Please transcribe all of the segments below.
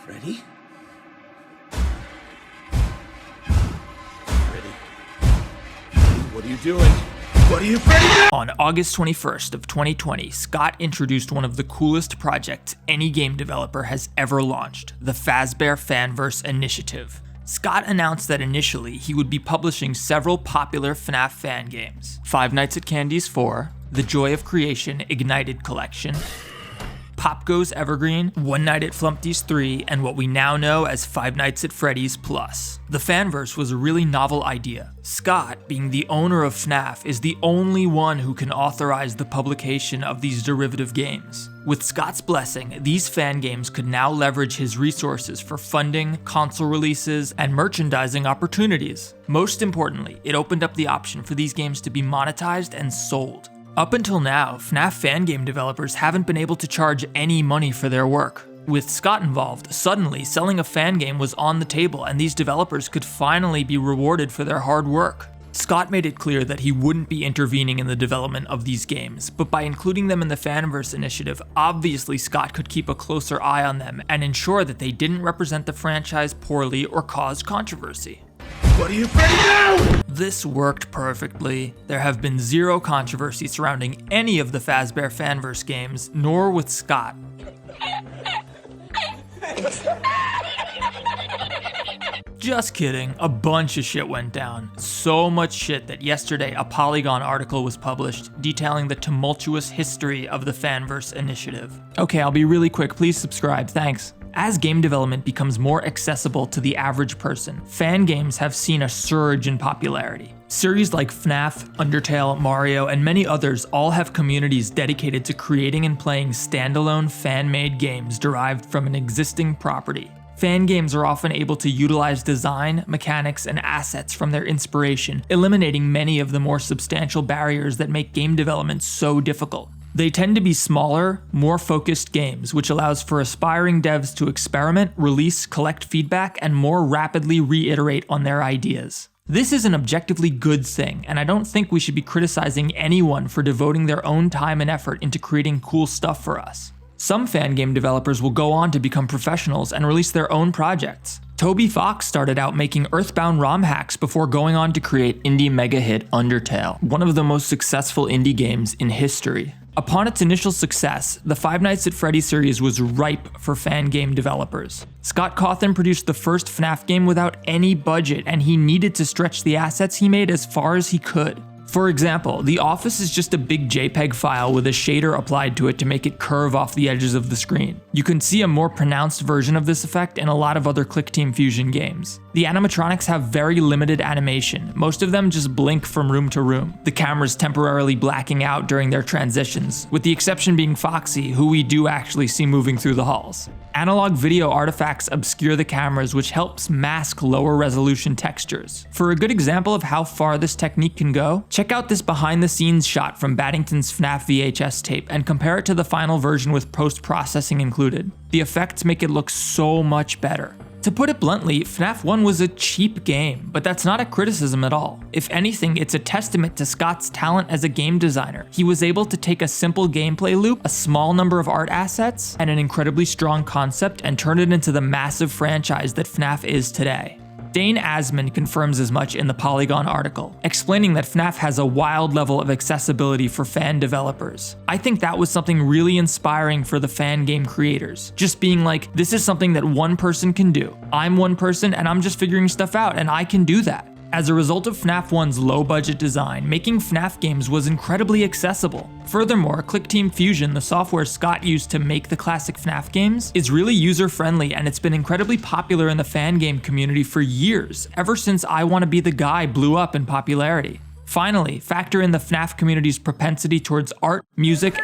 Ready? What are you doing? What are you doing? On August 21st of 2020, Scott introduced one of the coolest projects any game developer has ever launched, the Fazbear Fanverse initiative. Scott announced that initially he would be publishing several popular FNAF fan games: Five Nights at Candy's 4, The Joy of Creation Ignited Collection, Pop Goes Evergreen, One Night at Flumpty's 3, and what we now know as Five Nights at Freddy's Plus. The Fanverse was a really novel idea. Scott, being the owner of FNAF, is the only one who can authorize the publication of these derivative games. With Scott's blessing, these fan games could now leverage his resources for funding, console releases, and merchandising opportunities. Most importantly, it opened up the option for these games to be monetized and sold. Up until now, FNAF fan game developers haven't been able to charge any money for their work. With Scott involved, suddenly selling a fan game was on the table and these developers could finally be rewarded for their hard work. Scott made it clear that he wouldn't be intervening in the development of these games, but by including them in the Fanverse initiative, obviously Scott could keep a closer eye on them and ensure that they didn't represent the franchise poorly or cause controversy. What are you afraid of? This worked perfectly. There have been zero controversy surrounding any of the Fazbear Fanverse games, nor with Scott. Just kidding, a bunch of shit went down. So much shit that yesterday a Polygon article was published detailing the tumultuous history of the Fanverse initiative. Okay, I'll be really quick, please subscribe, thanks. As game development becomes more accessible to the average person, fan games have seen a surge in popularity. Series like FNAF, Undertale, Mario, and many others all have communities dedicated to creating and playing standalone fan-made games derived from an existing property. Fan games are often able to utilize design, mechanics, and assets from their inspiration, eliminating many of the more substantial barriers that make game development so difficult. They tend to be smaller, more focused games, which allows for aspiring devs to experiment, release, collect feedback, and more rapidly reiterate on their ideas. This is an objectively good thing, and I don't think we should be criticizing anyone for devoting their own time and effort into creating cool stuff for us. Some fan game developers will go on to become professionals and release their own projects. Toby Fox started out making Earthbound ROM hacks before going on to create indie mega hit Undertale, one of the most successful indie games in history. Upon its initial success, the Five Nights at Freddy's series was ripe for fan game developers. Scott Cawthon produced the first FNAF game without any budget, and he needed to stretch the assets he made as far as he could. For example, the office is just a big JPEG file with a shader applied to it to make it curve off the edges of the screen. You can see a more pronounced version of this effect in a lot of other ClickTeam Fusion games. The animatronics have very limited animation, most of them just blink from room to room, the cameras temporarily blacking out during their transitions, with the exception being Foxy, who we do actually see moving through the halls. Analog video artifacts obscure the cameras, which helps mask lower resolution textures. For a good example of how far this technique can go, check out this behind the scenes shot from Baddington's FNAF VHS tape and compare it to the final version with post-processing included. The effects make it look so much better. To put it bluntly, FNAF 1 was a cheap game, but that's not a criticism at all. If anything, it's a testament to Scott's talent as a game designer. He was able to take a simple gameplay loop, a small number of art assets, and an incredibly strong concept and turn it into the massive franchise that FNAF is today. Dane Asman confirms as much in the Polygon article, explaining that FNAF has a wild level of accessibility for fan developers. I think that was something really inspiring for the fan game creators, just being like, this is something that one person can do. I'm one person and I'm just figuring stuff out and I can do that. As a result of FNAF 1's low-budget design, making FNAF games was incredibly accessible. Furthermore, ClickTeam Fusion, the software Scott used to make the classic FNAF games, is really user-friendly and it's been incredibly popular in the fan game community for years, ever since I Wanna Be the Guy blew up in popularity. Finally, factor in the FNAF community's propensity towards art, music,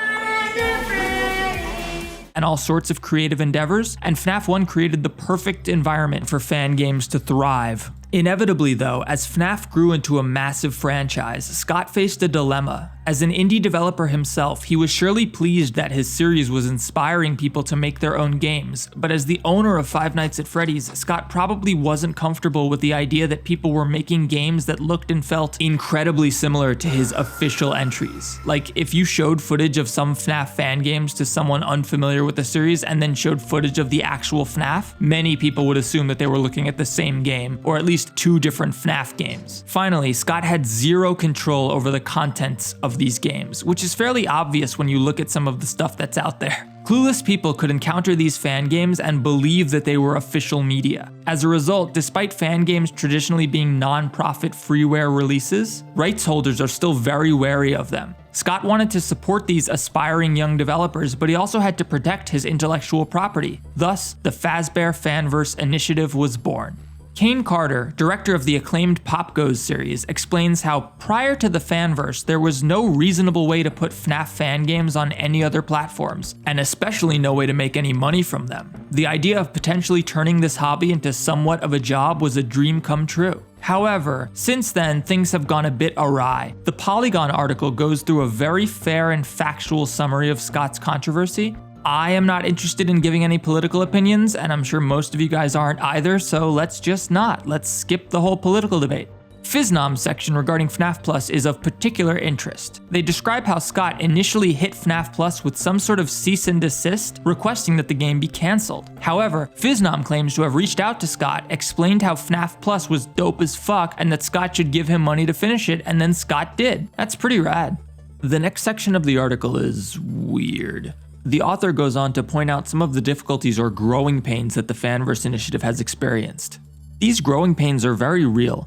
and all sorts of creative endeavors, and FNAF 1 created the perfect environment for fan games to thrive. Inevitably though, as FNAF grew into a massive franchise, Scott faced a dilemma. As an indie developer himself, he was surely pleased that his series was inspiring people to make their own games, but as the owner of Five Nights at Freddy's, Scott probably wasn't comfortable with the idea that people were making games that looked and felt incredibly similar to his official entries. Like, if you showed footage of some FNAF fan games to someone unfamiliar with the series and then showed footage of the actual FNAF, many people would assume that they were looking at the same game, or at least two different FNAF games. Finally, Scott had zero control over the contents of these games, which is fairly obvious when you look at some of the stuff that's out there. Clueless people could encounter these fan games and believe that they were official media. As a result, despite fan games traditionally being non-profit freeware releases, rights holders are still very wary of them. Scott wanted to support these aspiring young developers, but he also had to protect his intellectual property. Thus, the Fazbear Fanverse initiative was born. Kane Carter, director of the acclaimed Pop Goes series, explains how prior to the Fanverse, there was no reasonable way to put FNAF fan games on any other platforms, and especially no way to make any money from them. The idea of potentially turning this hobby into somewhat of a job was a dream come true. However, since then, things have gone a bit awry. The Polygon article goes through a very fair and factual summary of Scott's controversy. I am not interested in giving any political opinions, and I'm sure most of you guys aren't either, so let's just not. Let's skip the whole political debate. Phisnom's section regarding FNAF Plus is of particular interest. They describe how Scott initially hit FNAF Plus with some sort of cease and desist, requesting that the game be cancelled. However, Phisnom claims to have reached out to Scott, explained how FNAF Plus was dope as fuck, and that Scott should give him money to finish it, and then Scott did. That's pretty rad. The next section of the article is weird. The author goes on to point out some of the difficulties or growing pains that the Fanverse initiative has experienced. These growing pains are very real.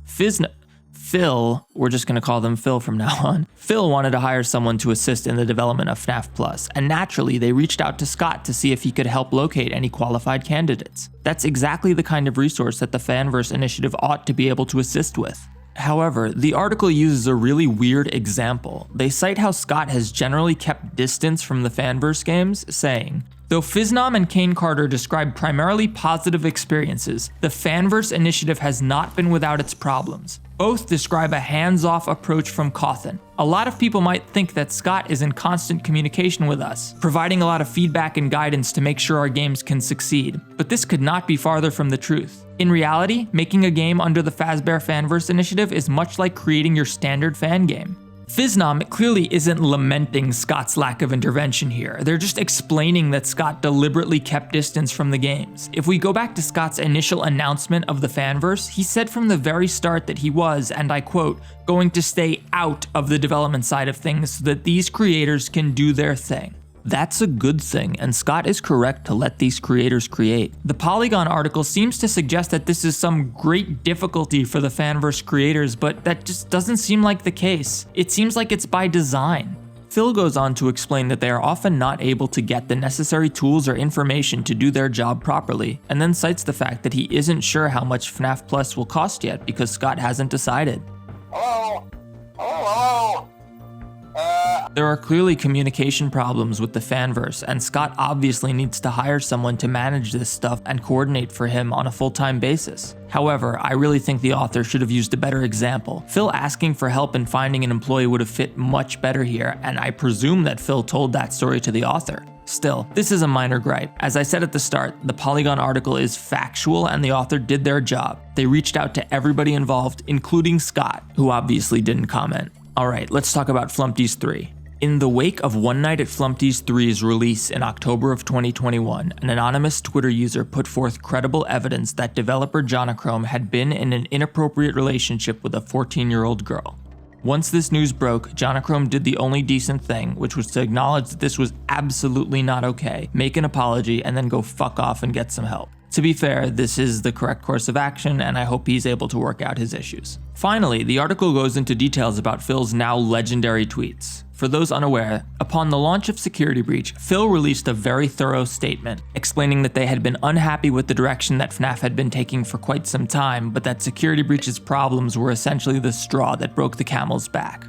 Phil, we're just gonna call them Phil from now on. Phil wanted to hire someone to assist in the development of FNAF Plus, and naturally they reached out to Scott to see if he could help locate any qualified candidates. That's exactly the kind of resource that the Fanverse initiative ought to be able to assist with. However, the article uses a really weird example. They cite how Scott has generally kept distance from the Fanverse games, saying, though Phisnom and Kane Carter describe primarily positive experiences, the Fanverse initiative has not been without its problems. Both describe a hands-off approach from Cawthon. A lot of people might think that Scott is in constant communication with us, providing a lot of feedback and guidance to make sure our games can succeed, but this could not be farther from the truth. In reality, making a game under the Fazbear Fanverse initiative is much like creating your standard fan game. Phisnom clearly isn't lamenting Scott's lack of intervention here. They're just explaining that Scott deliberately kept distance from the games. If we go back to Scott's initial announcement of the Fanverse, he said from the very start that he was, and I quote, going to stay out of the development side of things so that these creators can do their thing. That's a good thing, and Scott is correct to let these creators create. The Polygon article seems to suggest that this is some great difficulty for the Fanverse creators, but that just doesn't seem like the case. It seems like it's by design. Phil goes on to explain that they are often not able to get the necessary tools or information to do their job properly, and then cites the fact that he isn't sure how much FNAF Plus will cost yet because Scott hasn't decided. There are clearly communication problems with the Fanverse, and Scott obviously needs to hire someone to manage this stuff and coordinate for him on a full-time basis. However, I really think the author should have used a better example. Phil asking for help in finding an employee would have fit much better here, and I presume that Phil told that story to the author. Still, this is a minor gripe. As I said at the start, the Polygon article is factual and the author did their job. They reached out to everybody involved, including Scott, who obviously didn't comment. Alright, let's talk about Flumpty's 3. In the wake of One Night at Flumpty's 3's release in October of 2021, an anonymous Twitter user put forth credible evidence that developer Jonachrome had been in an inappropriate relationship with a 14-year-old girl. Once this news broke, Jonachrome did the only decent thing, which was to acknowledge that this was absolutely not okay, make an apology, and then go fuck off and get some help. To be fair, this is the correct course of action, and I hope he's able to work out his issues. Finally, the article goes into details about Phil's now legendary tweets. For those unaware, upon the launch of Security Breach, Phil released a very thorough statement, explaining that they had been unhappy with the direction that FNAF had been taking for quite some time, but that Security Breach's problems were essentially the straw that broke the camel's back.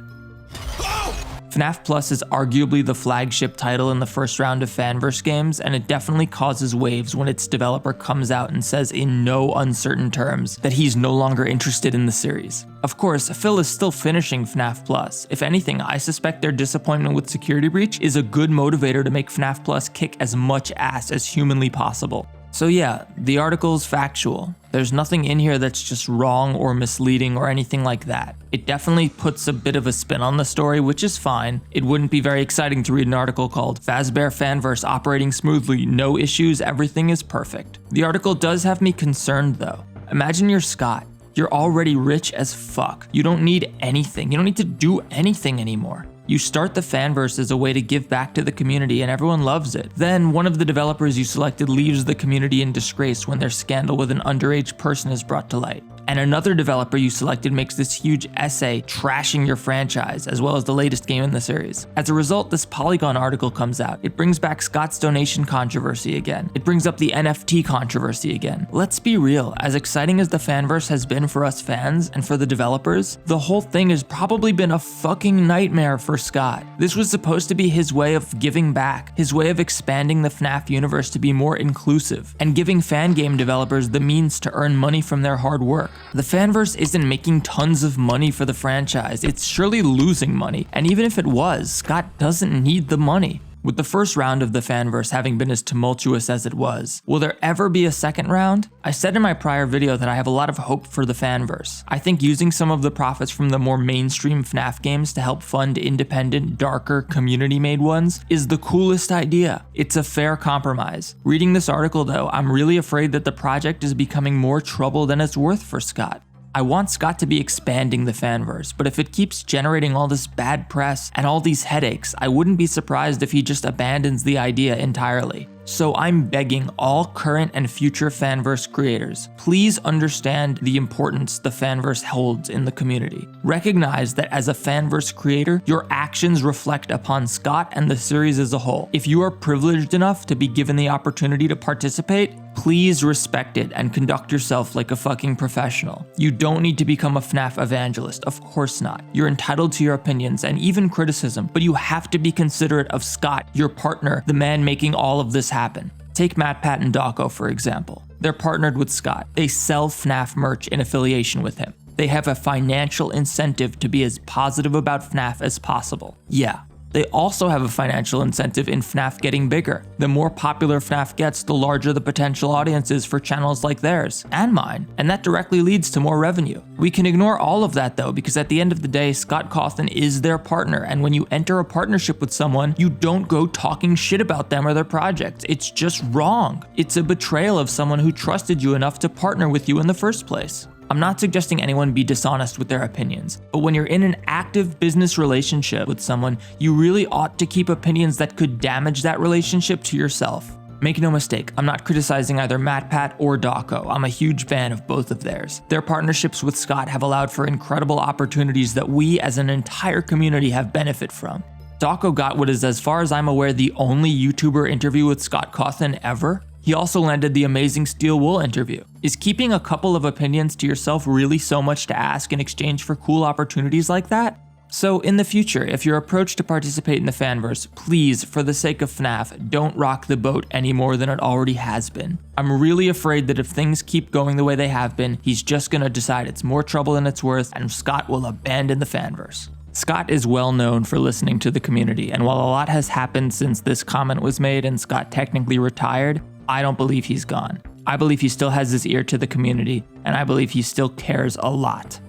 FNAF Plus is arguably the flagship title in the first round of Fanverse games, and it definitely causes waves when its developer comes out and says in no uncertain terms that he's no longer interested in the series. Of course, Phil is still finishing FNAF Plus. If anything, I suspect their disappointment with Security Breach is a good motivator to make FNAF Plus kick as much ass as humanly possible. So yeah, the article's factual. There's nothing in here that's just wrong or misleading or anything like that. It definitely puts a bit of a spin on the story, which is fine. It wouldn't be very exciting to read an article called Fazbear Fanverse operating smoothly, no issues, everything is perfect. The article does have me concerned though. Imagine you're Scott. You're already rich as fuck. You don't need anything. You don't need to do anything anymore. You start the Fanverse as a way to give back to the community and everyone loves it. Then one of the developers you selected leaves the community in disgrace when their scandal with an underage person is brought to light. And another developer you selected makes this huge essay trashing your franchise, as well as the latest game in the series. As a result, this Polygon article comes out. It brings back Scott's donation controversy again. It brings up the NFT controversy again. Let's be real, as exciting as the Fanverse has been for us fans and for the developers, the whole thing has probably been a fucking nightmare for Scott. This was supposed to be his way of giving back, his way of expanding the FNAF universe to be more inclusive, and giving fan game developers the means to earn money from their hard work. The Fanverse isn't making tons of money for the franchise, it's surely losing money, and even if it was, Scott doesn't need the money. With the first round of the Fanverse having been as tumultuous as it was, will there ever be a second round? I said in my prior video that I have a lot of hope for the Fanverse. I think using some of the profits from the more mainstream FNAF games to help fund independent, darker, community-made ones is the coolest idea. It's a fair compromise. Reading this article though, I'm really afraid that the project is becoming more trouble than it's worth for Scott. I want Scott to be expanding the Fanverse, but if it keeps generating all this bad press and all these headaches, I wouldn't be surprised if he just abandons the idea entirely. So I'm begging all current and future Fanverse creators, please understand the importance the Fanverse holds in the community. Recognize that as a Fanverse creator, your actions reflect upon Scott and the series as a whole. If you are privileged enough to be given the opportunity to participate, please respect it and conduct yourself like a fucking professional. You don't need to become a FNAF evangelist, of course not. You're entitled to your opinions and even criticism, but you have to be considerate of Scott, your partner, the man making all of this happen. Take MatPat and Dawko for example. They're partnered with Scott. They sell FNAF merch in affiliation with him. They have a financial incentive to be as positive about FNAF as possible. Yeah. They also have a financial incentive in FNAF getting bigger. The more popular FNAF gets, the larger the potential audience is for channels like theirs, and mine, and that directly leads to more revenue. We can ignore all of that though, because at the end of the day, Scott Cawthon is their partner, and when you enter a partnership with someone, you don't go talking shit about them or their projects. It's just wrong. It's a betrayal of someone who trusted you enough to partner with you in the first place. I'm not suggesting anyone be dishonest with their opinions, but when you're in an active business relationship with someone, you really ought to keep opinions that could damage that relationship to yourself. Make no mistake, I'm not criticizing either MatPat or Dawko. I'm a huge fan of both of theirs. Their partnerships with Scott have allowed for incredible opportunities that we as an entire community have benefit from. Dawko got what is, as far as I'm aware, the only YouTuber interview with Scott Cawthon ever. He also landed the amazing Steel Wool interview. Is keeping a couple of opinions to yourself really so much to ask in exchange for cool opportunities like that? So in the future, if you're approached to participate in the Fanverse, please, for the sake of FNAF, don't rock the boat any more than it already has been. I'm really afraid that if things keep going the way they have been, he's just gonna decide it's more trouble than it's worth, and Scott will abandon the Fanverse. Scott is well known for listening to the community, and while a lot has happened since this comment was made and Scott technically retired, I don't believe he's gone. I believe he still has his ear to the community, and I believe he still cares a lot.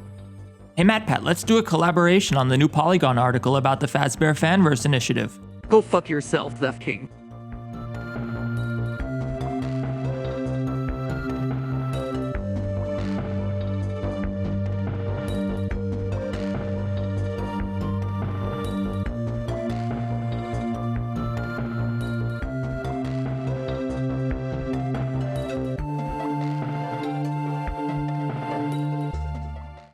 Hey MatPat, let's do a collaboration on the new Polygon article about the Fazbear Fanverse initiative. Go fuck yourself, Theft King.